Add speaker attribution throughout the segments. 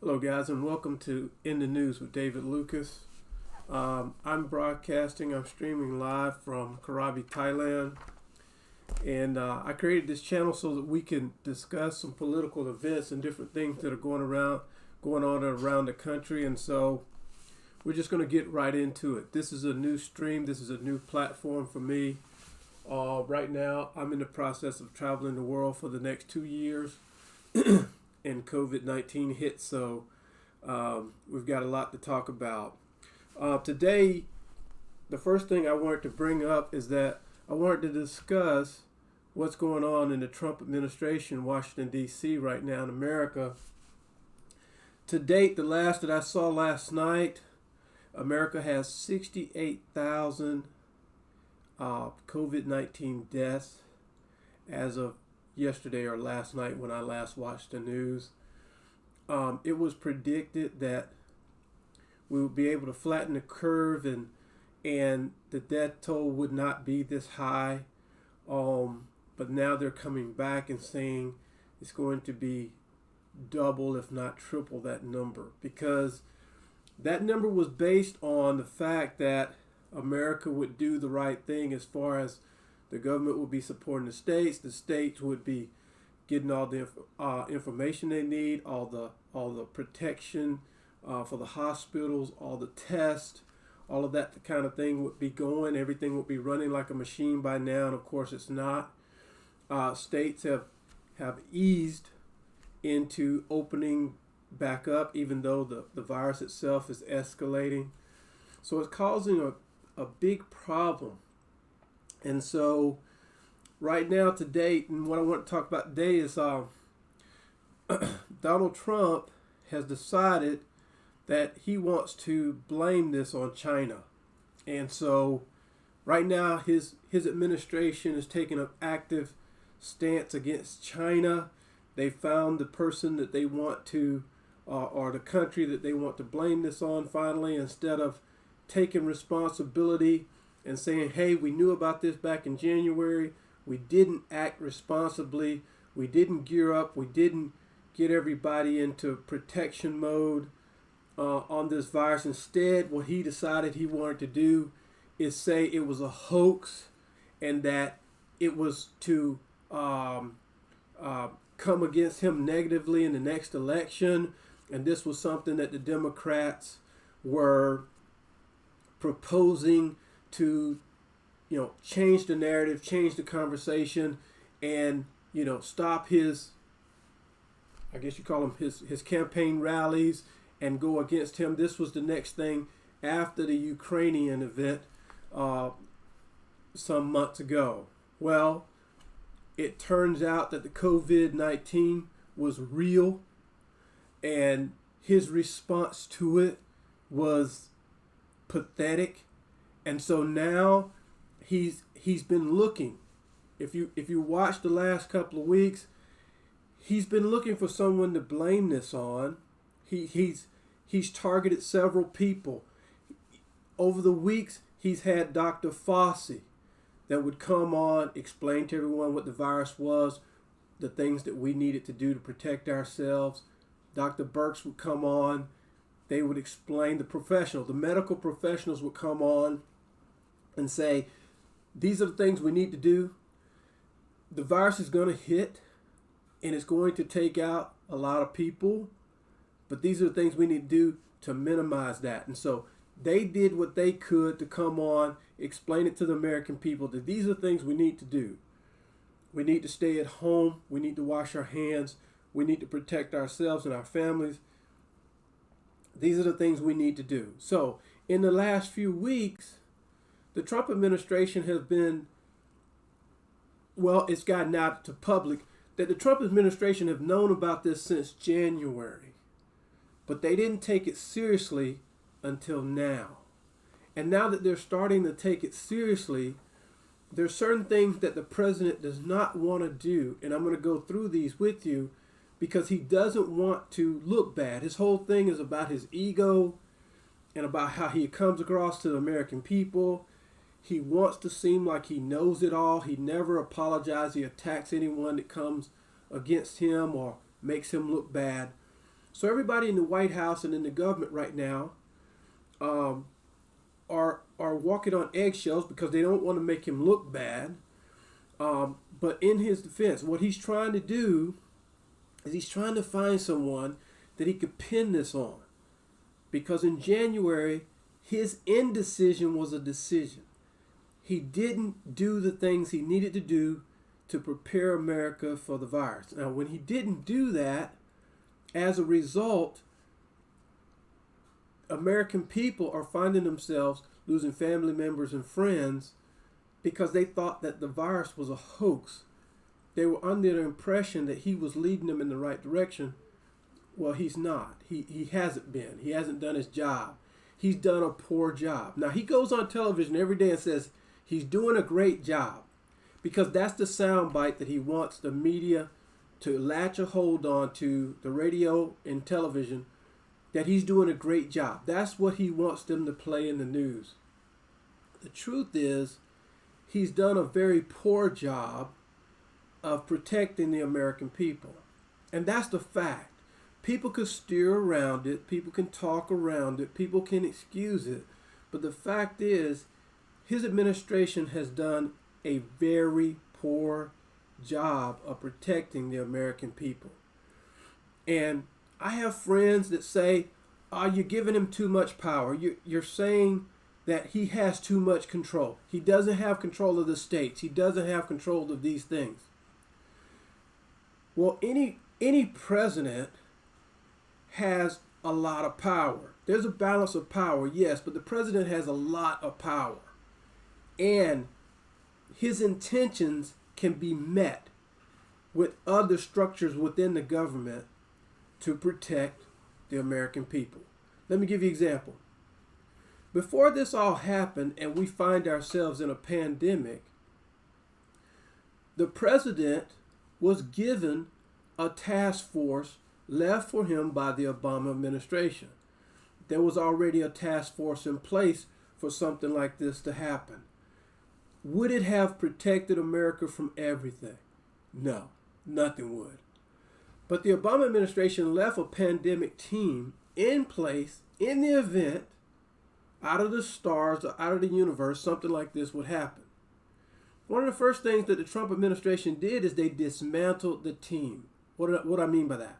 Speaker 1: Hello, guys, and welcome to In the News with David Lucas. I'm broadcasting, I'm streaming live from Krabi, Thailand. And I created this channel so that we can discuss some political events and different things that are going on around the country. And so we're just going to get right into it. This is a new stream. This is a new platform for me. Right now, I'm in the process of traveling the world for the next 2 years. And COVID-19 hit, so we've got a lot to talk about. Today, the first thing I wanted to bring up is that I wanted to discuss what's going on in the Trump administration, Washington, D.C. right now in America. To date, the last that I saw last night, America has 68,000 COVID-19 deaths as of yesterday or last night when I last watched the news. It was predicted that we would be able to flatten the curve and the death toll would not be this high. But now they're coming back and saying it's going to be double, if not triple that number, because that number was based on the fact that America would do the right thing as far as the government would be supporting the states would be getting all the information they need, all the protection for the hospitals, all the tests, all of that kind of thing would be going. Everything would be running like a machine by now, and of course it's not. States have eased into opening back up, even though the virus itself is escalating. So it's causing a big problem. And so right now, to date, and what I want to talk about today is Donald Trump has decided that he wants to blame this on China. And so right now, his administration is taking an active stance against China. They found the person that they want to, or the country that they want to blame this on finally, instead of taking responsibility and saying, hey, we knew about this back in January. We didn't act responsibly. We didn't gear up. We didn't get everybody into protection mode on this virus. Instead, what he decided he wanted to do is say it was a hoax and that it was to come against him negatively in the next election. And this was something that the Democrats were proposing to, change the narrative, change the conversation, and, stop his, I guess you call them his campaign rallies and go against him. This was the next thing after the Ukrainian event some months ago. Well, it turns out that the COVID-19 was real, and his response to it was pathetic. And so now he's been looking. If you watch the last couple of weeks, he's been looking for someone to blame this on. He's targeted several people. Over the weeks, he's had Dr. Fauci that would come on, explain to everyone what the virus was, the things that we needed to do to protect ourselves. Dr. Birx would come on. They would explain, the medical professionals would come on and say, these are the things we need to do. The virus is going to hit and it's going to take out a lot of people, but these are the things we need to do to minimize that. And so they did what they could to come on, explain it to the American people that these are things we need to do. We need to stay at home. We need to wash our hands. We need to protect ourselves and our families. These are the things we need to do. So in the last few weeks, the Trump administration has been, it's gotten out to public that the Trump administration have known about this since January, but they didn't take it seriously until now. And now that they're starting to take it seriously, there's certain things that the president does not want to do. And I'm going to go through these with you because he doesn't want to look bad. His whole thing is about his ego and about how he comes across to the American people. He wants to seem like he knows it all. He never apologizes. He attacks anyone that comes against him or makes him look bad. So everybody in the White House and in the government right now um, are walking on eggshells because they don't want to make him look bad. But in his defense, what he's trying to do is he's trying to find someone that he could pin this on. Because in January, his indecision was a decision. He didn't do the things he needed to do to prepare America for the virus. Now, when he didn't do that, as a result, American people are finding themselves losing family members and friends because they thought that the virus was a hoax. They were under the impression that he was leading them in the right direction. Well, he's not. He hasn't been. He hasn't done his job. He's done a poor job. Now, he goes on television every day and says he's doing a great job because that's the soundbite that he wants the media to latch a hold on to, the radio and television, that he's doing a great job. That's what he wants them to play in the news. The truth is, he's done a very poor job of protecting the American people. And that's the fact. People can steer around it. People can talk around it. People can excuse it. But the fact is, his administration has done a very poor job of protecting the American people. And I have friends that say, oh, you're giving him too much power. You're saying that he has too much control. He doesn't have control of the states. He doesn't have control of these things. Well, any president has a lot of power. There's a balance of power, yes, but the president has a lot of power. And his intentions can be met with other structures within the government to protect the American people. Let me give you an example. Before this all happened and we find ourselves in a pandemic, the president was given a task force left for him by the Obama administration. There was already a task force in place for something like this to happen. Would it have protected America from everything? No, nothing would. But the Obama administration left a pandemic team in place in the event, out of the stars or out of the universe, something like this would happen. One of the first things that the Trump administration did is they dismantled the team. What do I mean by that?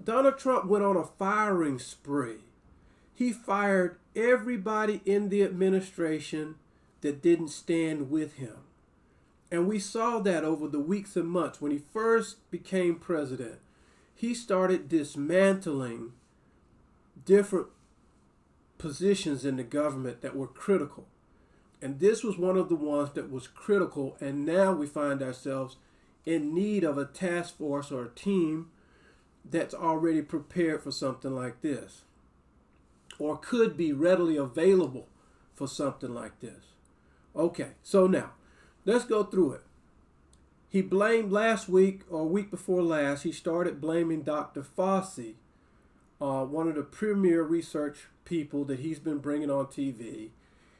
Speaker 1: Donald Trump went on a firing spree. He fired everybody in the administration that didn't stand with him. And we saw that over the weeks and months. When he first became president, he started dismantling different positions in the government that were critical. And this was one of the ones that was critical. And now we find ourselves in need of a task force or a team that's already prepared for something like this, or could be readily available for something like this. Okay, so now let's go through it. He blamed last week or week before last, he started blaming Dr. Fauci, one of the premier research people that he's been bringing on TV.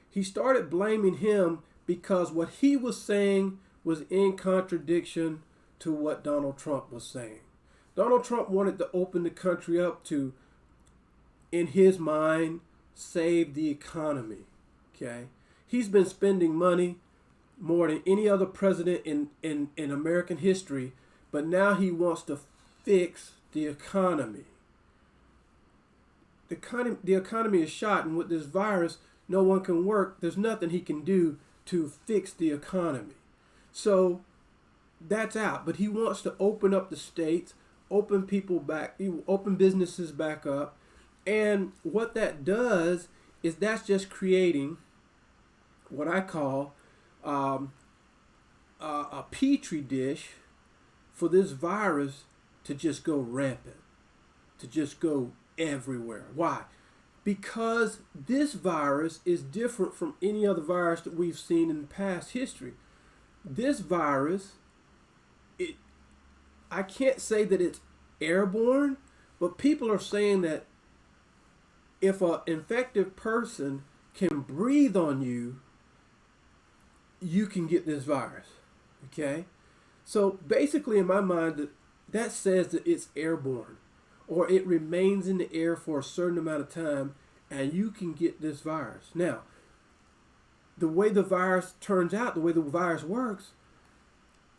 Speaker 1: He started blaming him because what he was saying was in contradiction to what Donald Trump was saying. Donald Trump wanted to open the country up to, in his mind, save the economy. Okay? He's been spending money more than any other president in American history, but now he wants to fix the economy. The economy is shot, and with this virus, no one can work. There's nothing he can do to fix the economy. So that's out. But he wants to open up the states, open people back, open businesses back up. And what that does is that's just creating what I call a petri dish for this virus to just go rampant, to just go everywhere. Why? Because this virus is different from any other virus that we've seen in past history. This virus, I can't say that it's airborne, but people are saying that if an infected person can breathe on you, you can get this virus. Okay? So basically, in my mind, that says that it's airborne. or it remains in the air for a certain amount of time, and you can get this virus. Now, the way the virus turns out, the way the virus works,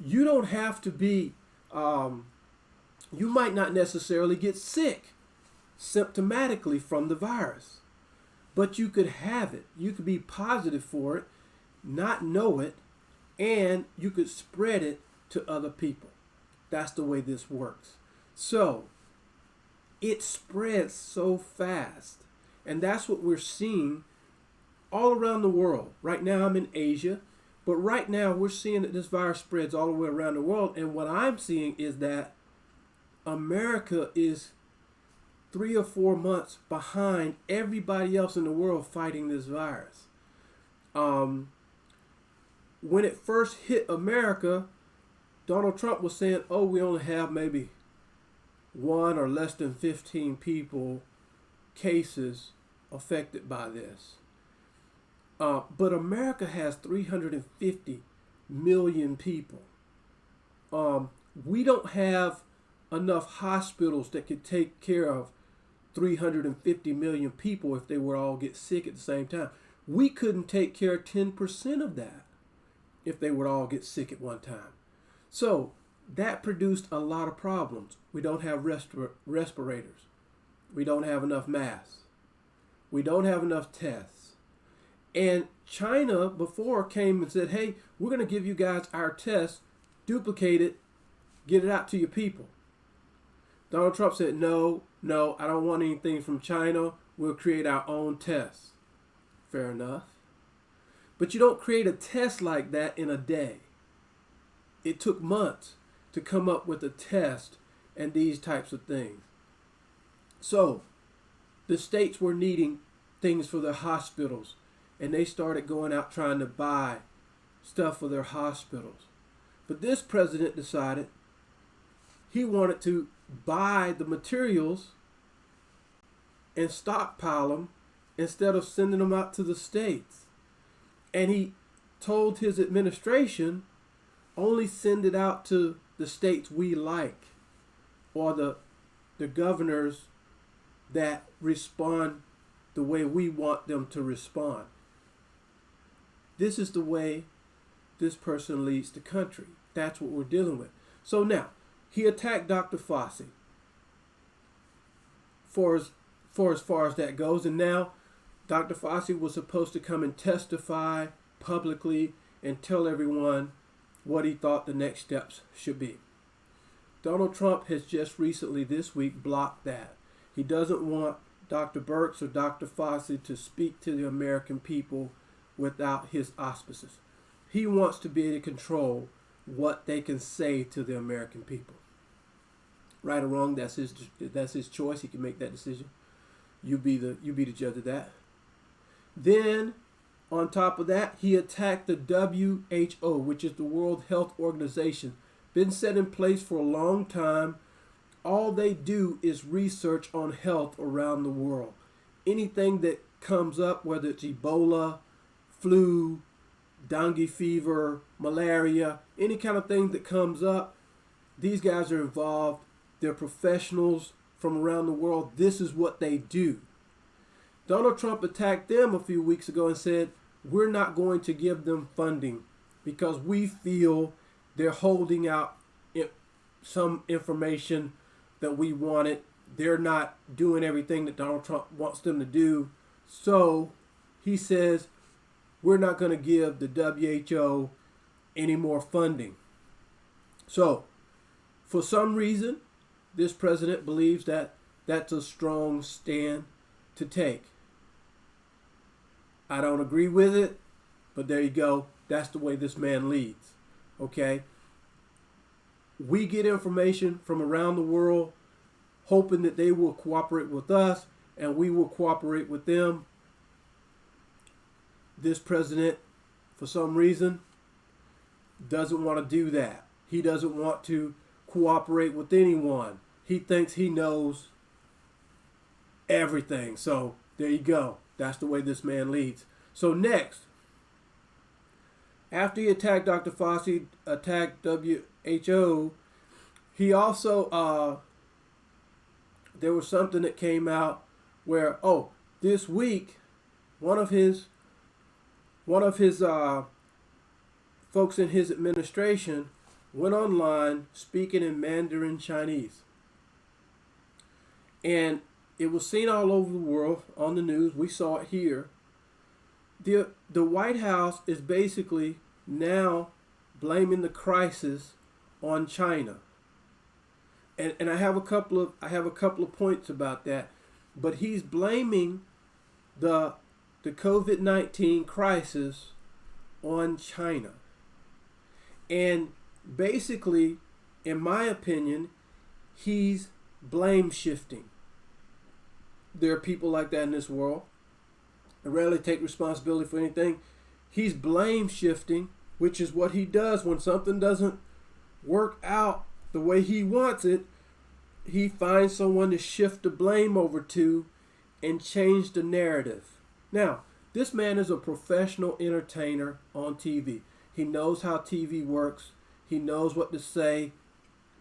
Speaker 1: you don't have to be, you might not necessarily get sick symptomatically from the virus, but you could have it. You could be positive for it, not know it, and you could spread it to other people. That's the way this works. So it spreads so fast, and that's what we're seeing all around the world. Right now I'm in Asia, but right now we're seeing that this virus spreads all the way around the world, and what I'm seeing is that America is 3 or 4 months behind everybody else in the world fighting this virus. When it first hit America, Donald Trump was saying, oh, we only have maybe 1 or less than 15 people, cases affected by this. But America has 350 million people. We don't have enough hospitals that could take care of 350 million people if they would all get sick at the same time. We couldn't take care of 10% of that if they would all get sick at one time. So that produced a lot of problems. We don't have respirators. We don't have enough masks. We don't have enough tests. And China before came and said, hey, we're going to give you guys our tests, duplicate it, get it out to your people. Donald Trump said, no, I don't want anything from China. We'll create our own tests. Fair enough. But you don't create a test like that in a day. It took months to come up with a test and these types of things. So the states were needing things for their hospitals, and they started going out trying to buy stuff for their hospitals. But this president decided he wanted to buy the materials and stockpile them instead of sending them out to the states. And he told his administration, only send it out to the states we like, or the governors that respond the way we want them to respond. This is the way this person leads the country. That's what we're dealing with. So now, he attacked Dr. Fauci for as far as that goes. And now Dr. Fauci was supposed to come and testify publicly and tell everyone what he thought the next steps should be. Donald Trump has just recently this week blocked that. He doesn't want Dr. Birx or Dr. Fauci to speak to the American people without his auspices. He wants to be able to control what they can say to the American people. Right or wrong, that's his choice. He can make that decision. You be the judge of that. Then, on top of that, he attacked the WHO, which is the World Health Organization. Been set in place for a long time. All they do is research on health around the world. Anything that comes up, whether it's Ebola, flu, dengue fever, malaria, any kind of thing that comes up, these guys are involved. They're professionals from around the world. This is what they do. Donald Trump attacked them a few weeks ago and said, we're not going to give them funding because we feel they're holding out some information that we wanted. They're not doing everything that Donald Trump wants them to do. So he says, we're not going to give the WHO any more funding. So for some reason, this president believes that that's a strong stand to take. I don't agree with it, but there you go. That's the way this man leads. Okay? We get information from around the world, hoping that they will cooperate with us, and we will cooperate with them. This president, for some reason, doesn't want to do that. He doesn't want to cooperate with anyone. He thinks he knows everything. So there you go. That's the way this man leads. So next, after he attacked Dr. Fauci, attacked WHO, he also there was something that came out where, oh, this week, one of his folks in his administration went online speaking in Mandarin Chinese. And it was seen all over the world on the news. We saw it here. The White House is basically now blaming the crisis on China. And I have a couple of points about that. But he's blaming the COVID-19 crisis on China. And basically, in my opinion, he's blame shifting. There are people like that in this world. They rarely take responsibility for anything. He's blame shifting, which is what he does when something doesn't work out the way he wants it. He finds someone to shift the blame over to and change the narrative. Now, this man is a professional entertainer on TV. He knows how TV works. He knows what to say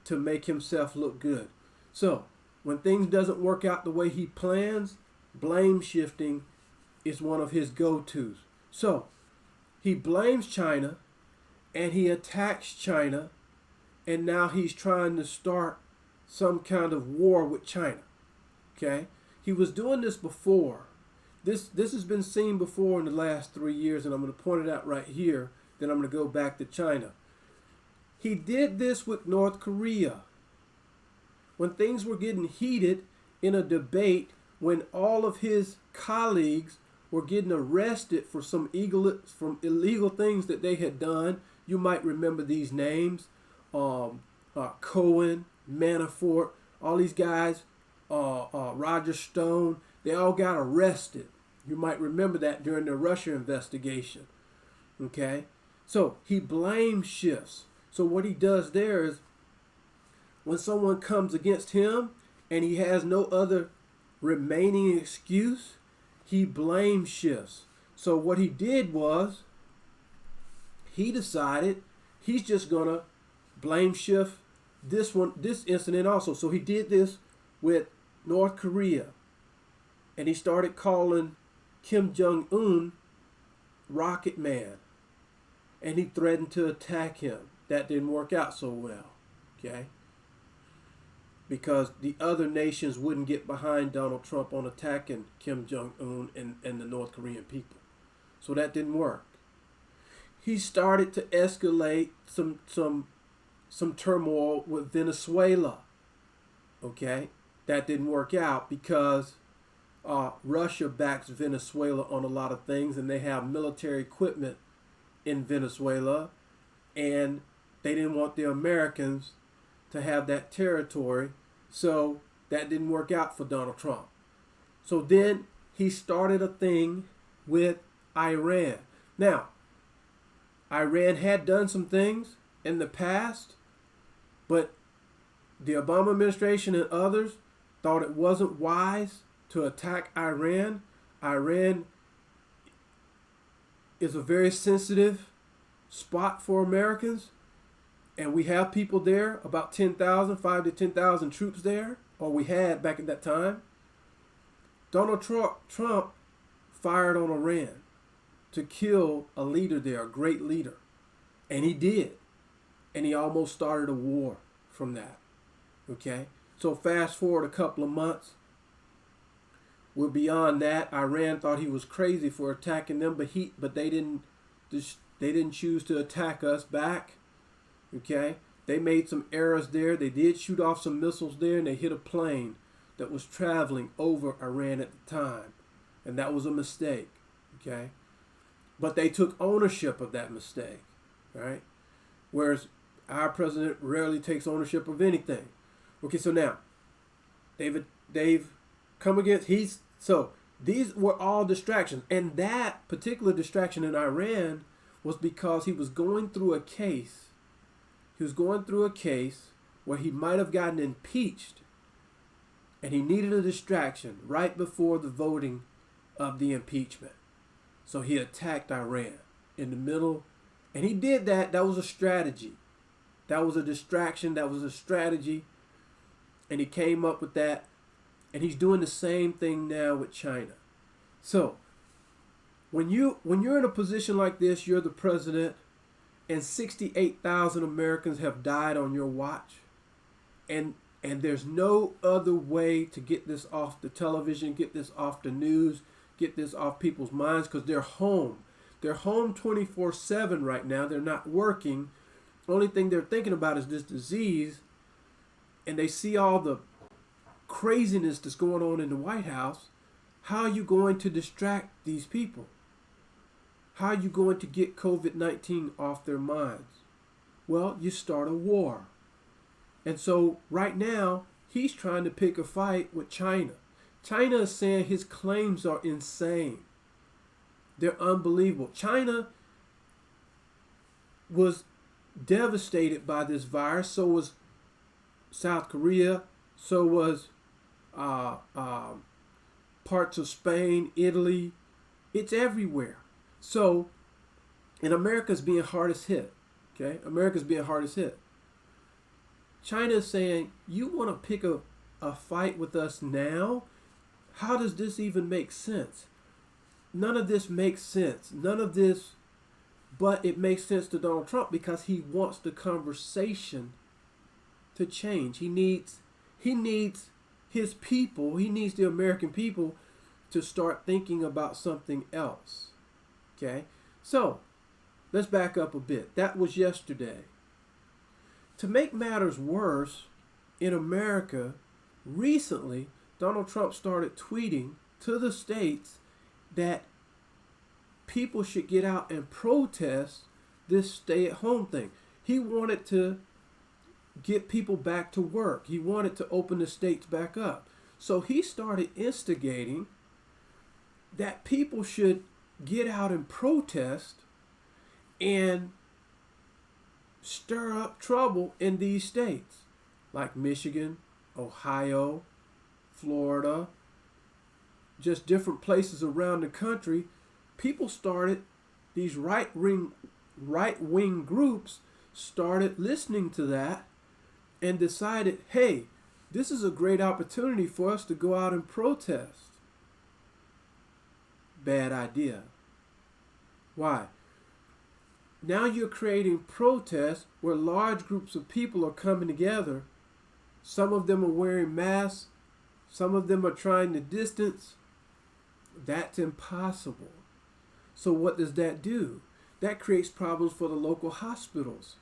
Speaker 1: to make himself look good. So, when things doesn't work out the way he plans, blame shifting is one of his go-tos. So, he blames China and he attacks China, and now he's trying to start some kind of war with China. Okay? He was doing this before. This has been seen before in the last 3 years, and I'm going to point it out right here. Then I'm going to go back to China. He did this with North Korea. When things were getting heated in a debate, when all of his colleagues were getting arrested for some illegal things that they had done. You might remember these names. Cohen, Manafort, all these guys, Roger Stone, they all got arrested. You might remember that during the Russia investigation. Okay? So he blame shifts. So what he does there is when someone comes against him and he has no other remaining excuse, he blame shifts. So what he did was he decided he's just gonna blame shift this incident also. So he did this with North Korea, and he started calling Kim Jong-un Rocket Man, and he threatened to attack him. That didn't work out so well, okay? Because the other nations wouldn't get behind Donald Trump on attacking Kim Jong-un and the North Korean people. So that didn't work. He started to escalate some turmoil with Venezuela. Okay? That didn't work out because Russia backs Venezuela on a lot of things, and they have military equipment in Venezuela, and they didn't want the Americans to have that territory, so that didn't work out for Donald Trump. So then he started a thing with Iran. Now, Iran had done some things in the past, but the Obama administration and others thought it wasn't wise to attack Iran. Iran is a very sensitive spot for Americans. And we have people there, about 5 to 10,000 troops there, or we had back at that time. Donald Trump fired on Iran to kill a leader there, a great leader. And he did. And he almost started a war from that. Okay? So fast forward a couple of months. We're beyond that. Iran thought he was crazy for attacking them, but they didn't choose to attack us back. Okay, they made some errors there. They did shoot off some missiles there, and they hit a plane that was traveling over Iran at the time, and that was a mistake. Okay, but they took ownership of that mistake, right? Whereas our president rarely takes ownership of anything. Okay, so now they've come against so these were all distractions, and that particular distraction in Iran was because he was going through a case. He was going through a case where he might have gotten impeached, and he needed a distraction right before the voting of the impeachment. So he attacked Iran in the middle, and he did that. That was a strategy. That was a distraction. That was a strategy, and he came up with that And he's doing the same thing now with China. So when you're in a position like this, you're the president, and 68,000 Americans have died on your watch, and there's no other way to get this off the television, get this off the news, get this off people's minds, because they're home. They're home 24/7 right now. They're not working. Only thing they're thinking about is this disease, and they see all the craziness that's going on in the White House. How are you going to distract these people? How are you going to get COVID-19 off their minds? Well, you start a war. And so right now, he's trying to pick a fight with China. China is saying his claims are insane. They're unbelievable. China was devastated by this virus. So was South Korea. So was parts of Spain, Italy. It's everywhere. So, and America's being hardest hit. Okay, America's being hardest hit. China is saying, you want to pick a fight with us now? How does this even make sense? None of this makes sense. None of this, but it makes sense to Donald Trump because he wants the conversation to change. He needs his people, he needs the American people to start thinking about something else. Okay? So, let's back up a bit. That was yesterday. To make matters worse, in America, recently, Donald Trump started tweeting to the states that people should get out and protest this stay-at-home thing. He wanted to get people back to work. He wanted to open the states back up. So he started instigating that people should get out and protest and stir up trouble in these states like Michigan, Ohio, Florida, just different places around the country. People started, these right-wing groups started listening to that and decided, hey, this is a great opportunity for us to go out and protest. Bad idea. Why? Now you're creating protests where large groups of people are coming together. Some of them are wearing masks. Some of them are trying to distance. That's impossible. So what does that do? That creates problems for the local hospitals.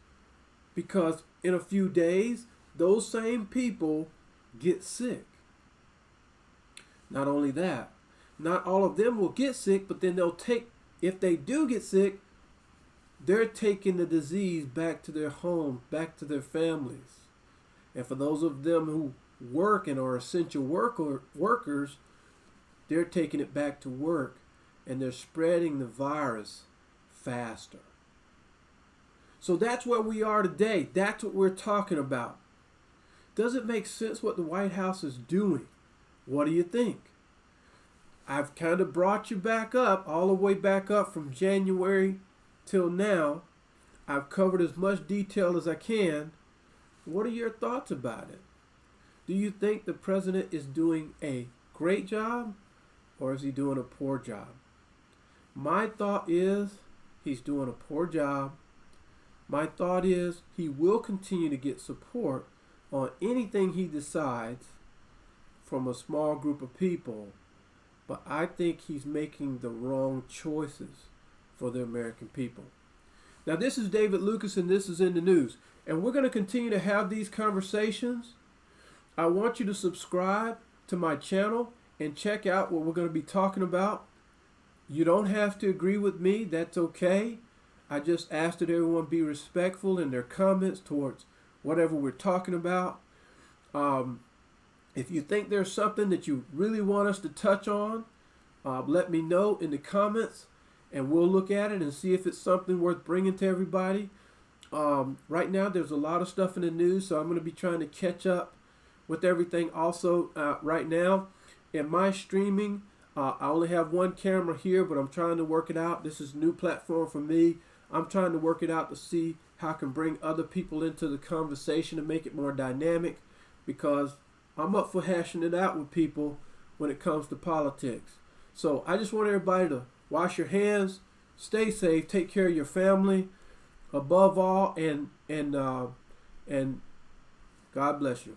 Speaker 1: Because in a few days, those same people get sick. Not only that, not all of them will get sick, but then if they do get sick, they're taking the disease back to their homes, back to their families. And for those of them who work and are essential workers, they're taking it back to work and they're spreading the virus faster. So that's where we are today. That's what we're talking about. Does it make sense what the White House is doing? What do you think? I've kind of brought you back up, all the way back up from January till now. I've covered as much detail as I can. What are your thoughts about it? Do you think the president is doing a great job or is he doing a poor job? My thought is he's doing a poor job. My thought is he will continue to get support on anything he decides from a small group of people, but I think he's making the wrong choices for the American people. Now, this is David Lucas, and this is In the News. And we're going to continue to have these conversations. I want you to subscribe to my channel and check out what we're going to be talking about. You don't have to agree with me. That's okay. I just ask that everyone be respectful in their comments towards whatever we're talking about. If you think there's something that you really want us to touch on, let me know in the comments and we'll look at it and see if it's something worth bringing to everybody. Right now there's a lot of stuff in the news, so I'm going to be trying to catch up with everything. Also, right now in my streaming, I only have one camera here, but I'm trying to work it out. This is a new platform for me. I'm trying to work it out to see how I can bring other people into the conversation and make it more dynamic, because I'm up for hashing it out with people when it comes to politics. So I just want everybody to wash your hands, stay safe, take care of your family, above all, and God bless you.